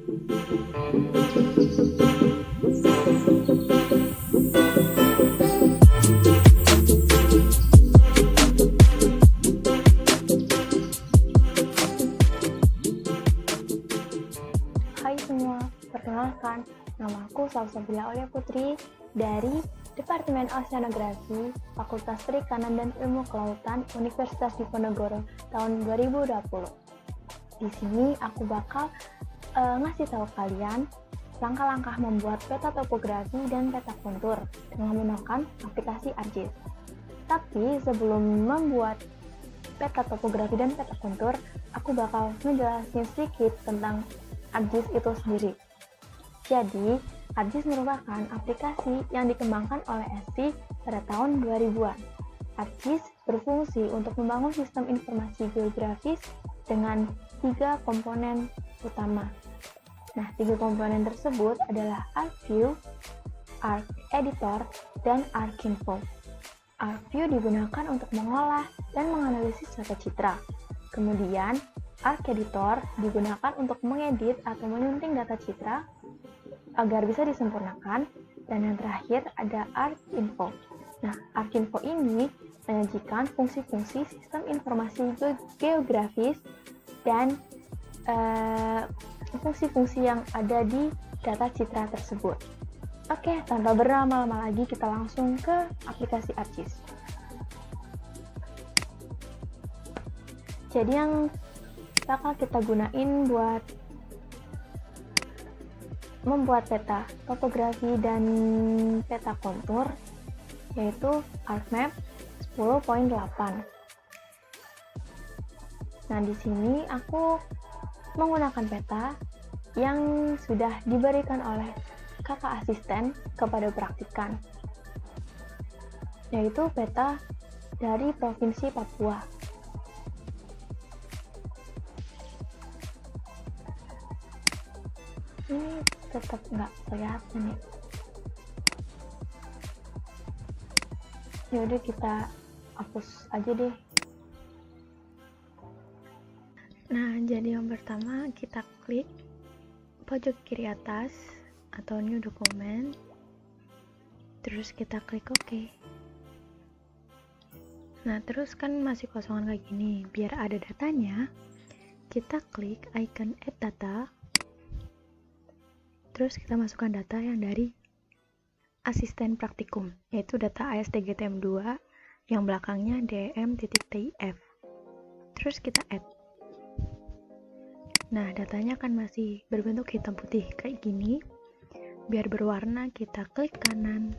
Hai semua, perkenalkan, nama aku Salsabila Aulia Putri dari Departemen Oceanografi, Fakultas Perikanan dan Ilmu Kelautan, Universitas Diponegoro tahun 2020. Di sini aku bakal ngasih tahu kalian langkah-langkah membuat peta topografi dan peta kontur dengan menggunakan aplikasi ArcGIS. Tapi sebelum membuat peta topografi dan peta kontur, aku bakal ngejelasin sedikit tentang ArcGIS itu sendiri. Jadi, ArcGIS merupakan aplikasi yang dikembangkan oleh ST pada tahun 2000-an. ArcGIS berfungsi untuk membangun sistem informasi geografis dengan 3 komponen utama. Nah, 3 komponen tersebut adalah ArcView, ArcEditor, dan ArcInfo. ArcView digunakan untuk mengolah dan menganalisis data citra. Kemudian, ArcEditor digunakan untuk mengedit atau menyunting data citra agar bisa disempurnakan, dan yang terakhir ada ArcInfo. Nah, ArcInfo ini menyajikan fungsi-fungsi sistem informasi geografis dan fungsi-fungsi yang ada di data citra tersebut. Oke, tanpa berlama-lama lagi kita langsung ke aplikasi ArcGIS. Jadi yang bakal kita gunain buat membuat peta topografi dan peta kontur yaitu ArcMap 10.8. Nah, di sini aku menggunakan peta yang sudah diberikan oleh kakak asisten kepada praktikan, yaitu peta dari Provinsi Papua. Ini tetap nggak kelihatan nih. Yaudah kita hapus aja deh. Nah, jadi yang pertama kita klik pojok kiri atas atau new document, terus kita klik OK. Nah, terus kan masih kosongan kayak gini. Biar ada datanya, kita klik icon add data. Terus kita masukkan data yang dari asisten praktikum, yaitu data ASTGTM2 yang belakangnya dm.tif. Terus kita add. Nah, datanya kan masih berbentuk hitam putih kayak gini. Biar berwarna, kita klik kanan.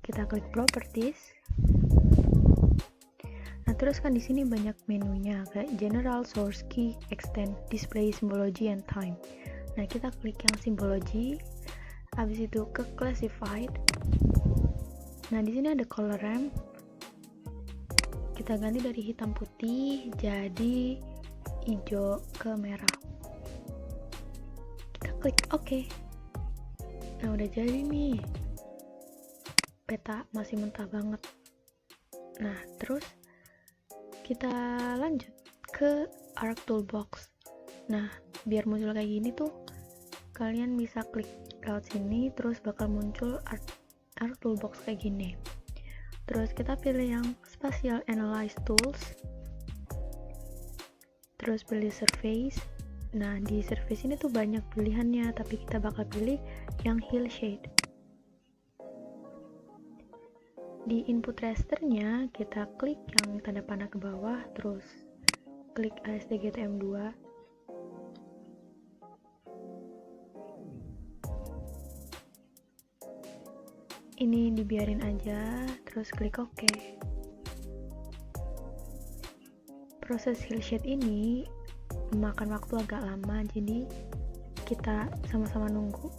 Kita klik properties. Nah, terus kan di sini banyak menunya kayak general, source key, extend, display, symbology, and time. Nah, kita klik yang symbology, habis itu ke classified. Nah, di sini ada color ramp. Kita ganti dari hitam putih jadi hijau ke merah. Kita klik OK. Nah, udah jadi nih. Peta masih mentah banget. Nah, terus kita lanjut ke Arc Toolbox. Nah, biar muncul kayak gini tuh, kalian bisa klik lewat sini, terus bakal muncul Arc Toolbox kayak gini. Terus kita pilih yang Spatial Analyze Tools, terus pilih Surface. Nah, di Surface ini tuh banyak pilihannya, tapi kita bakal pilih yang Hillshade. Di input rasternya, kita klik yang tanda panah ke bawah, terus klik ASTGTM2. Ini dibiarin aja, terus klik OK. Proses Hillshade ini memakan waktu agak lama, jadi kita sama-sama nunggu.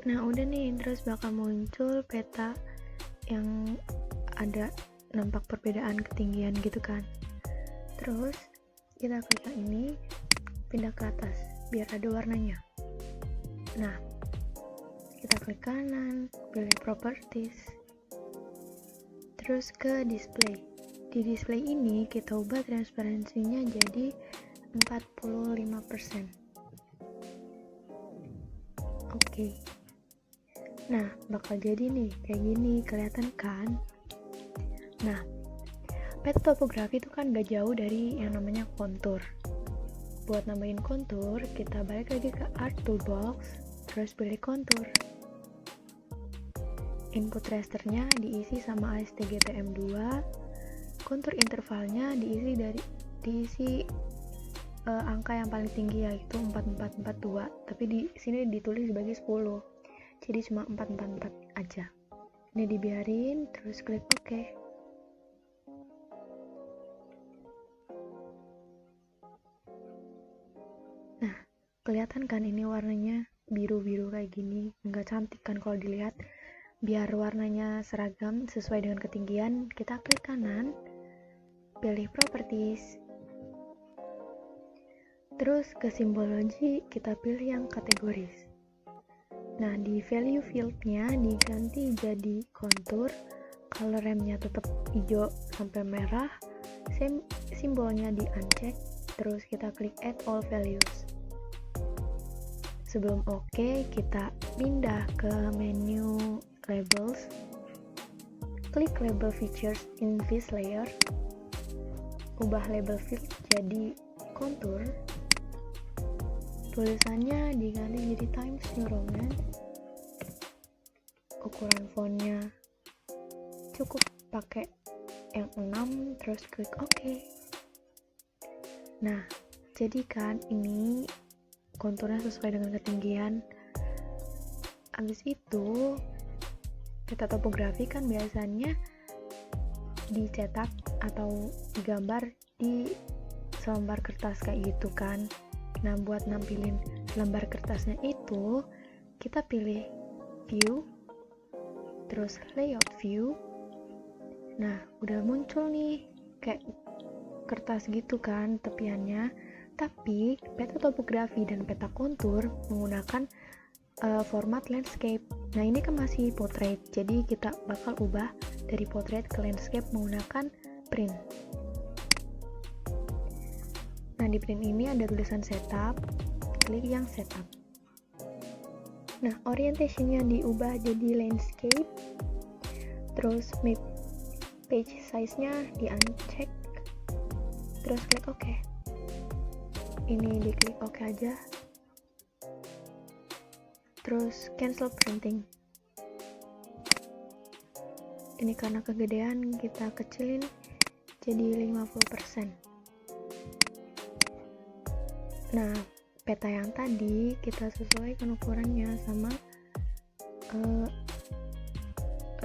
Nah udah nih, terus bakal muncul peta yang ada nampak perbedaan ketinggian gitu kan. Terus kita klik yang ini, pindah ke atas biar ada warnanya. Nah kita klik kanan, pilih properties, terus ke display. Di display ini kita ubah transparansinya jadi 45%. Oke. Nah, bakal jadi nih, kayak gini, kelihatan kan? Nah, peta topografi itu kan gak jauh dari yang namanya kontur. Buat nambahin kontur, kita balik lagi ke Art Toolbox, terus pilih kontur. Input rasternya diisi sama ASTGTM2, kontur intervalnya diisi angka yang paling tinggi yaitu 4442, tapi di sini ditulis sebagai 10. Jadi cuma 444 aja. Ini dibiarin, terus klik OK. Nah, kelihatan kan ini warnanya biru-biru kayak gini, nggak cantik kan kalau dilihat. Biar warnanya seragam sesuai dengan ketinggian, kita klik kanan, pilih properties, terus ke simbologi kita pilih yang kategoris. Nah di value fieldnya diganti jadi kontur, color remnya tetap hijau sampai merah, simbolnya di uncheck, terus kita klik add all values. Sebelum OK, kita pindah ke menu labels, klik label features in this layer, ubah label field jadi kontur, tulisannya diganti jadi Times New Roman, ukuran fontnya cukup pakai yang 6, terus klik OK. Nah, jadi kan ini konturnya sesuai dengan ketinggian. Habis itu peta topografi kan biasanya dicetak atau digambar di selembar kertas kayak gitu kan. Nah buat nampilin lembar kertasnya itu, kita pilih view, terus layout view. Nah udah muncul nih kayak kertas gitu kan tepiannya, tapi peta topografi dan peta kontur menggunakan format landscape. Nah ini kan masih portrait, jadi kita bakal ubah dari portrait ke landscape menggunakan print. Nah di print ini ada tulisan setup, klik yang setup. Nah orientationnya diubah jadi landscape, terus make page size-nya di uncheck, terus klik OK. Ini diklik OK aja, terus cancel printing. Ini karena kegedean kita kecilin jadi 50%. Nah, peta yang tadi kita sesuaikan ukurannya sama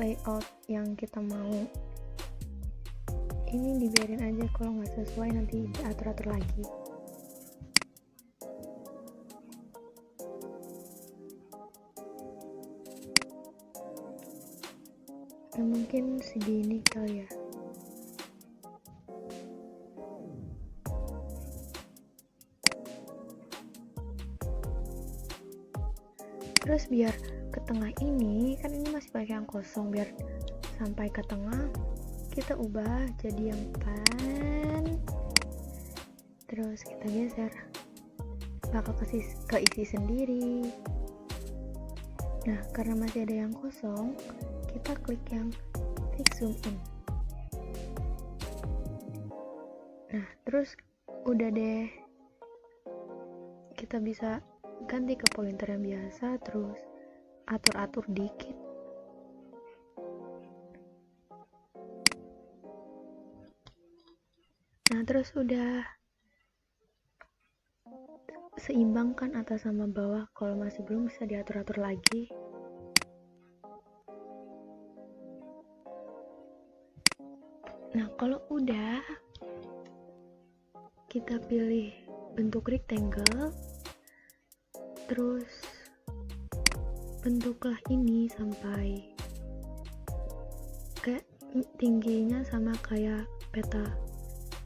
layout yang kita mau. Ini dibiarin aja, kalau nggak sesuai nanti diatur-atur lagi. Nah, mungkin segini kali ya. Terus biar ke tengah ini, kan ini masih pakai yang kosong, biar sampai ke tengah kita ubah jadi yang pan, terus kita geser, bakal keisi sendiri. Nah karena masih ada yang kosong, kita klik yang fix zoom in. Nah terus udah deh, kita bisa ganti ke pointer yang biasa, terus atur-atur dikit. Nah terus udah seimbangkan atas sama bawah, kalau masih belum bisa diatur-atur lagi. Nah kalau udah, kita pilih bentuk rectangle, terus bentuklah ini sampai kayak tingginya sama kayak peta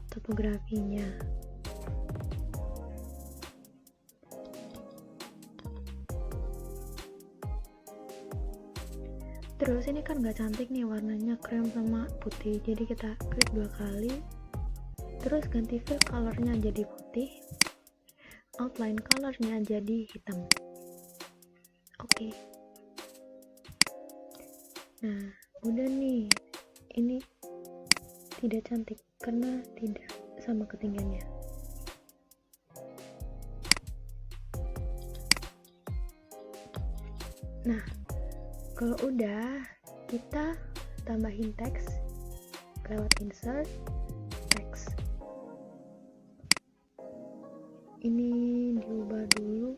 topografinya. Terus ini kan gak cantik nih, warnanya krem sama putih, jadi kita klik 2 kali, terus ganti fill colornya jadi putih, outline colornya jadi hitam. Oke. Nah, udah nih, ini tidak cantik karena tidak sama ketinggiannya. Nah, kalau udah, kita tambahin teks lewat insert teks. Ini diubah dulu.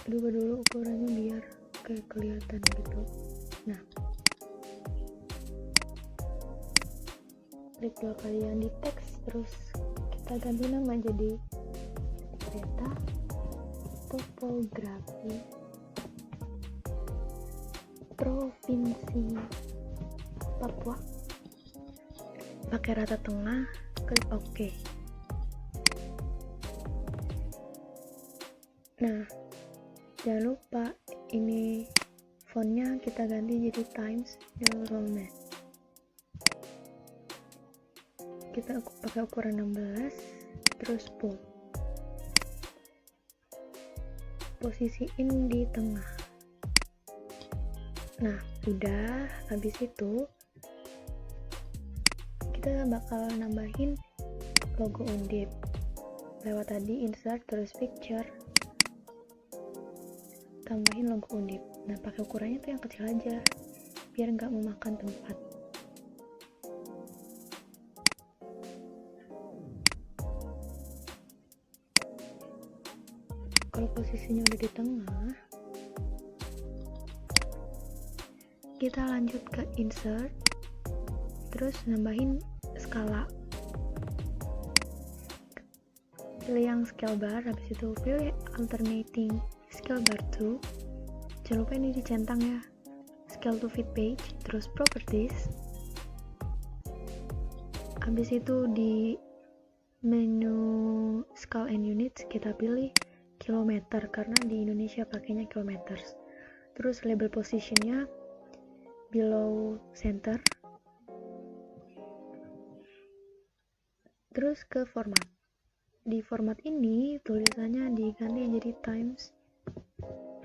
Diubah dulu ukurannya biar kayak kelihatan gitu. Nah, klik 2 kali yang di teks, terus kita ganti nama jadi peta topografi Provinsi Papua. Pakai rata tengah, klik OK. Nah, jangan lupa ini fontnya kita ganti jadi Times New Roman. Kita pakai ukuran 16, terus bold, posisiin di tengah. Nah, udah, habis itu kita bakal nambahin logo Undip lewat tadi insert terus picture, tambahin logo Undip. Nah, pakai ukurannya tuh yang kecil aja biar nggak memakan tempat. Kalau posisinya udah di tengah, kita lanjut ke insert, terus nambahin skala. Pilih yang scale bar, habis itu pilih alternating scale bar to. Jangan lupa ini dicentang ya. Scale to fit page, terus properties. Habis itu di menu scale and units kita pilih kilometer karena di Indonesia pakainya kilometer. Terus label positionnya below center. Terus ke format. Di format ini tulisannya diganti jadi Times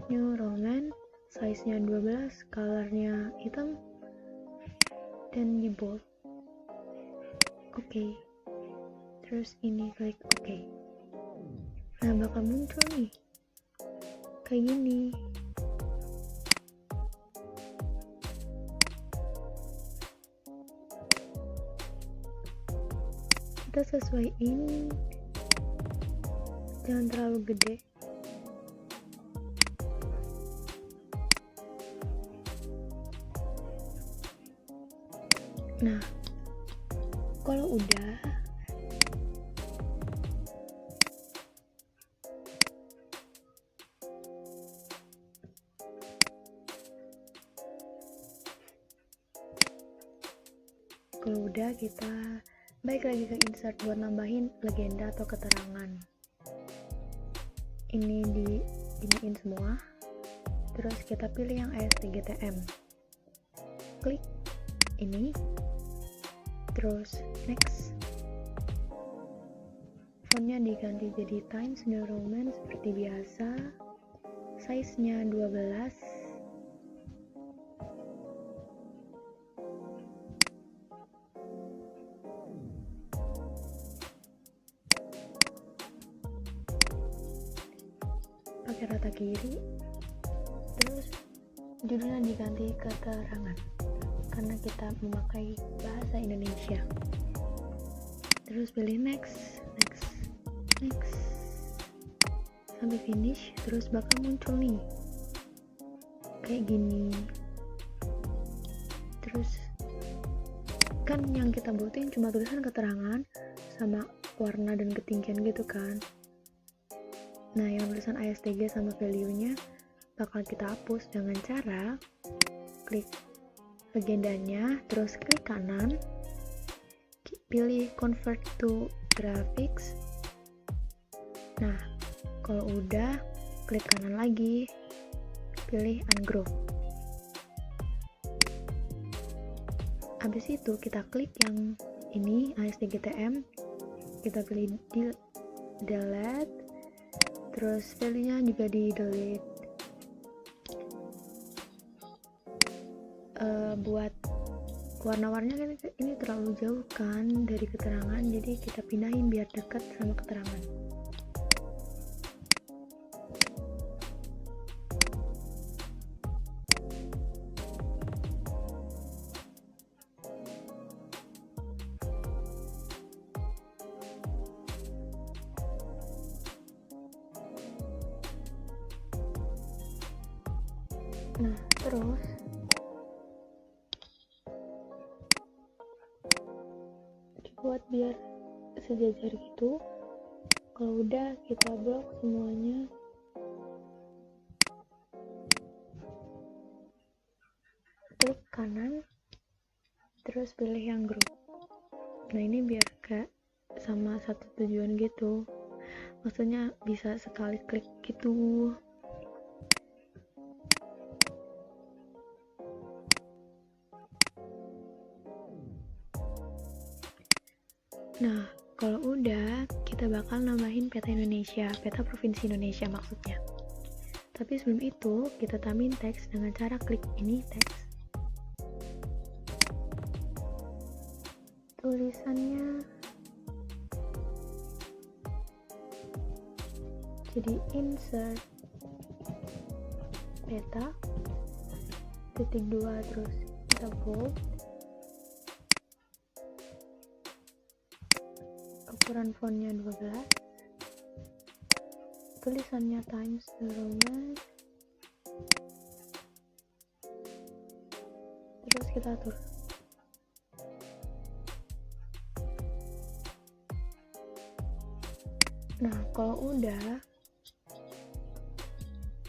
New Roman, size-nya 12, color-nya hitam, dan di bold. Oke. Terus ini klik OK. Nah, bakal muncul nih kayak gini. Kita sesuaiin, jangan terlalu gede. Nah, kalau udah, kita balik lagi ke insert buat nambahin legenda atau keterangan. Ini diiniin semua, terus kita pilih yang ASTGTM, klik ini, terus next. Fontnya diganti jadi Times New Roman seperti biasa, size-nya 12, pakai rata kiri, terus judulnya diganti keterangan karena kita memakai bahasa Indonesia. Terus pilih next sampai finish, terus bakal muncul nih kayak gini. Terus kan yang kita butuhin cuma tulisan keterangan sama warna dan ketinggian gitu kan. Nah, yang tulisan ASTG sama value-nya bakal kita hapus dengan cara klik legendanya, terus klik kanan, pilih convert to graphics. Nah, kalau udah, klik kanan lagi, pilih ungroup. Habis itu kita klik yang ini ASTGTM, kita pilih delete, terus value-nya juga di delete. Buat warna-warnanya kan ini terlalu jauh kan dari keterangan, jadi kita pindahin biar dekat sama keterangan. Nah, terus buat biar sejajar gitu, kalau udah kita blok semuanya, klik kanan, terus pilih yang group. Nah, ini biar kayak sama satu tujuan gitu, maksudnya bisa sekali klik gitu. Nah, kalau udah, kita bakal nambahin peta Indonesia, peta Provinsi Indonesia maksudnya. Tapi sebelum itu, kita tambahin teks dengan cara klik ini teks. Tulisannya jadi insert peta, titik 2, terus kita bold. Ukuran fontnya 12, tulisannya Times New Roman, terus kita atur. Nah, kalau udah,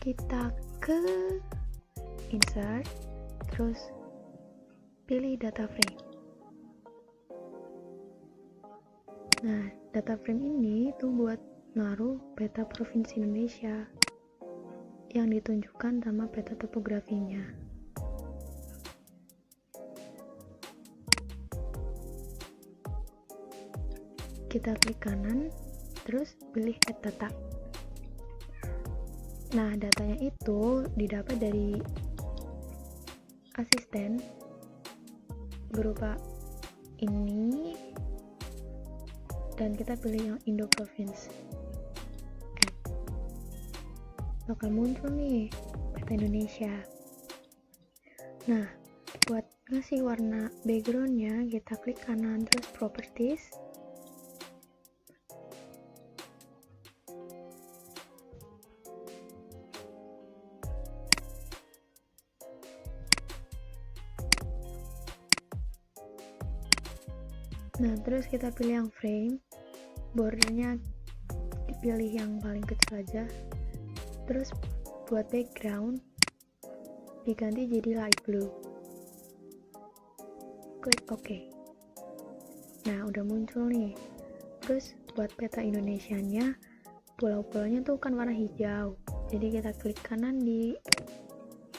kita ke insert, terus pilih data frame. Nah, data frame ini tuh buat naruh peta Provinsi Indonesia yang ditunjukkan sama peta topografinya. Kita klik kanan, terus pilih add data. Nah, datanya itu didapat dari asisten berupa ini, dan kita pilih yang Indo Province. Bakal muncul nih peta Indonesia. Nah, buat ngasih warna backgroundnya, kita klik kanan terus properties. Nah, terus kita pilih yang frame, bordernya dipilih yang paling kecil aja, terus buat background diganti jadi light blue, klik OK. Nah, udah muncul nih. Terus buat peta Indonesianya, pulau-pulaunya tuh kan warna hijau, jadi kita klik kanan di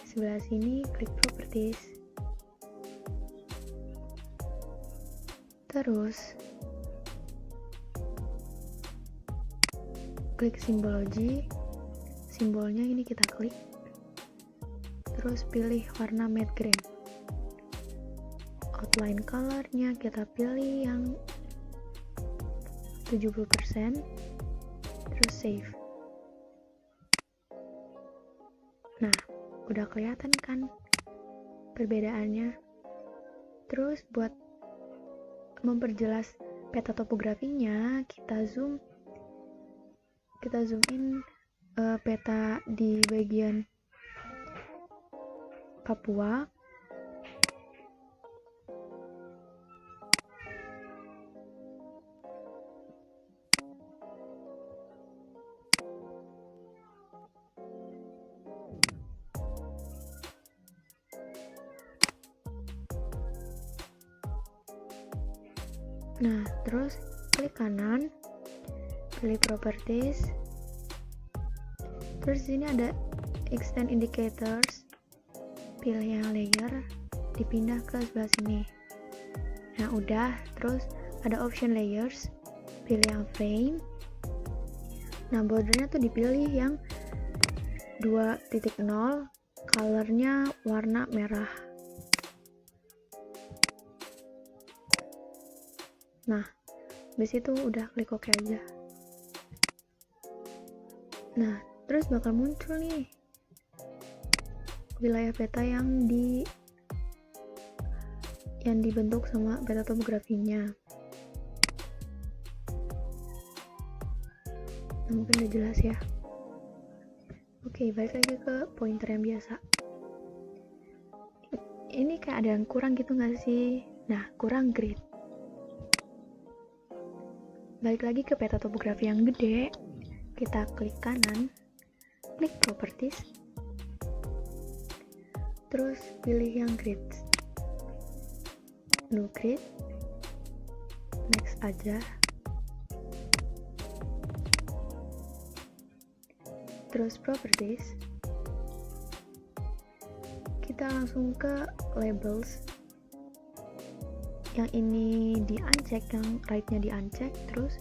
sebelah sini, klik properties, terus klik simbology, simbolnya ini kita klik, terus pilih warna matte green, outline colornya kita pilih yang 70%, terus save. Nah, udah kelihatan kan perbedaannya. Terus buat memperjelas peta topografinya, kita zoom in peta di bagian Papua. Nah, terus klik kanan, pilih properties. Terus di sini ada extend indicators. Pilih yang layer, dipindah ke sebelah sini. Nah, udah. Terus ada option layers, pilih yang frame. Nah, bordernya tuh dipilih yang 2.0, colornya warna merah. Nah, habis itu udah klik OK aja. Nah, terus bakal muncul nih wilayah peta yang dibentuk sama peta topografinya. Nah, mungkin udah jelas ya. Oke, balik lagi ke pointer yang biasa. Ini kayak ada yang kurang gitu nggak sih? Nah, kurang grid. Balik lagi ke peta topografi yang gede, kita klik kanan, klik properties, terus pilih yang grid. No grid, next aja. Terus properties, kita langsung ke labels. Yang ini di uncheck, yang right-nya di uncheck, terus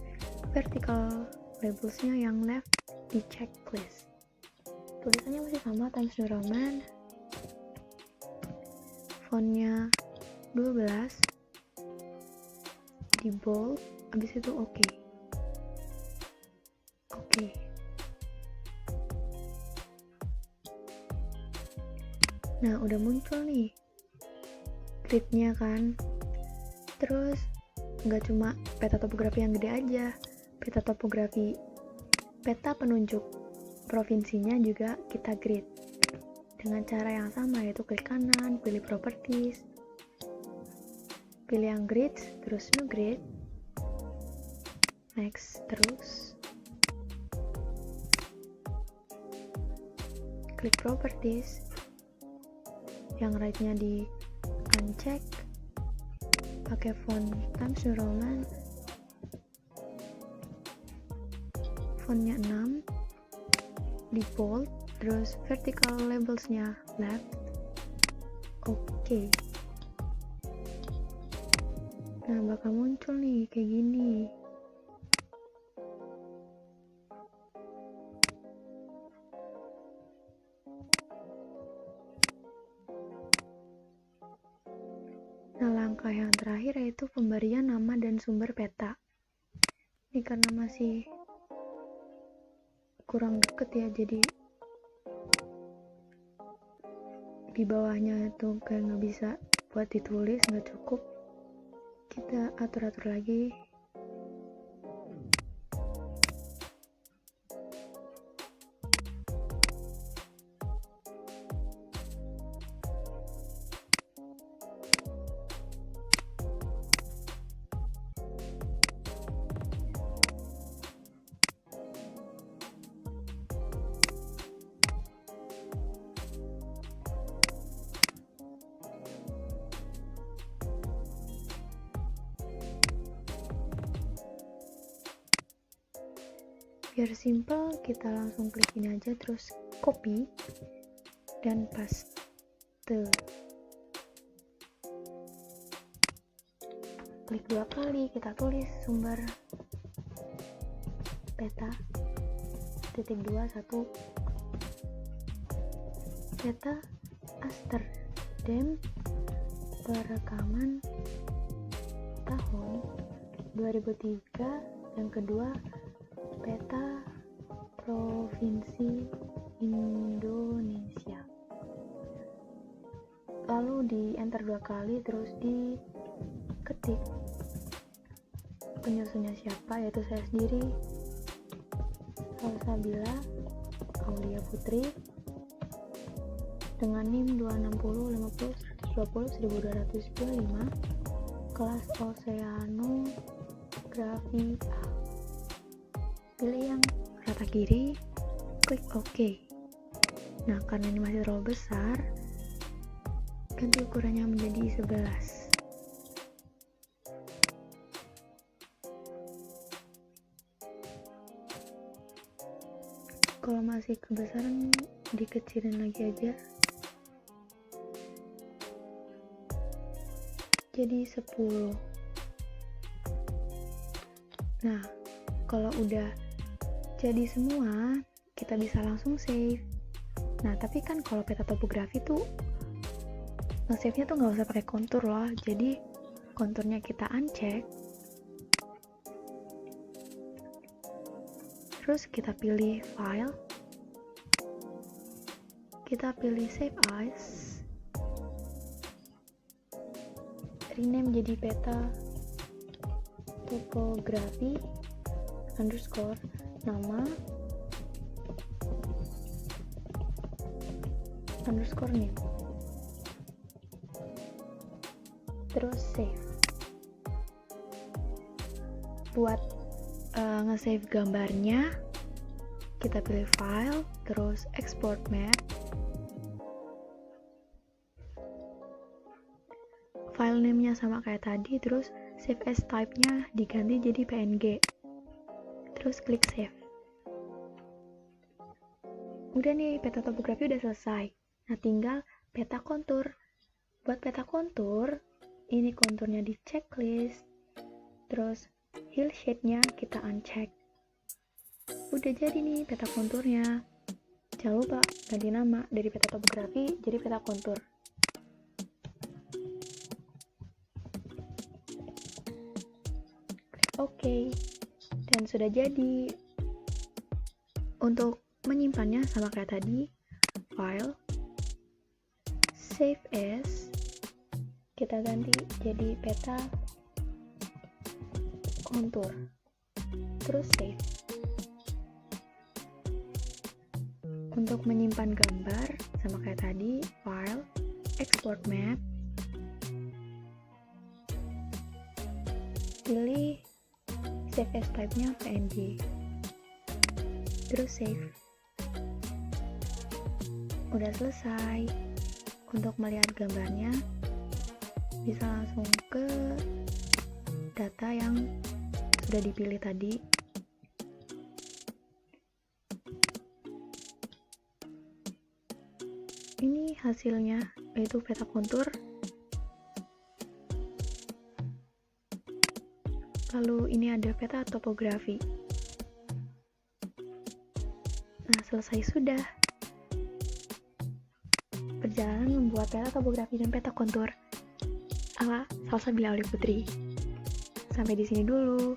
vertical labelsnya yang left di checklist. Tulisannya masih sama, Times New Roman, fontnya 12, di bold, abis itu oke. Nah, udah muncul nih gridnya kan. Terus nggak cuma peta topografi yang gede aja, peta penunjuk provinsinya juga kita grid dengan cara yang sama, yaitu klik kanan, pilih properties, pilih yang grid, terus new grid, next, terus klik properties, yang right-nya di uncheck, pakai font Times New Roman, fontnya 6, di bold, terus vertical labelsnya left, oke. Nah, bakal muncul nih kayak gini. Nah, langkah yang terakhir yaitu pemberian nama dan sumber peta. Ini karena masih kurang deket ya, jadi di bawahnya itu kayak nggak bisa buat ditulis, nggak cukup. Kita atur-atur lagi. Biar simple, kita langsung klik ini aja, terus copy dan paste. Klik 2 kali, kita tulis sumber peta .21 peta Amsterdam perekaman tahun 2003. Yang kedua, peta provinsi Indonesia. Lalu di enter 2 kali, terus diketik penyusunnya siapa, yaitu saya sendiri, Salsabila Aulia Putri, dengan NIM 26050120225, kelas Oceanografi A. Pilih yang rata kiri, klik OK. Nah, karena ini masih terlalu besar, ganti ukurannya menjadi 11. Kalau masih kebesaran dikecilin lagi aja. Jadi 10. Nah, kalau udah jadi semua, kita bisa langsung save. Nah, tapi kan kalau peta topografi tuh nge-save-nya tuh nggak usah pakai kontur loh. Jadi konturnya kita uncheck. Terus kita pilih file. Kita pilih save as. Rename jadi peta topografi underscore nama underscore name. Terus save. Buat nge-save gambarnya, kita pilih file, terus export map. File name-nya sama kayak tadi, terus save as type-nya diganti jadi PNG. Terus klik save. Udah nih, peta topografi udah selesai. Nah, tinggal peta kontur. Buat peta kontur, ini konturnya di checklist. Terus hill shade-nya kita uncheck. Udah jadi nih peta konturnya. Jangan lupa ganti nama dari peta topografi jadi peta kontur. Oke, dan sudah jadi. Untuk menyimpannya sama kayak tadi, file, save as, kita ganti jadi peta kontur, terus save. Untuk menyimpan gambar sama kayak tadi, file, export map, pilih save as type-nya PNG, terus save. Udah selesai. Untuk melihat gambarnya, bisa langsung ke data yang sudah dipilih tadi. Ini hasilnya, yaitu peta kontur. Lalu ini ada peta topografi. Nah, selesai sudah. Perjalanan membuat peta topografi dan peta kontur ala Salsabila oleh Putri. Sampai di sini dulu.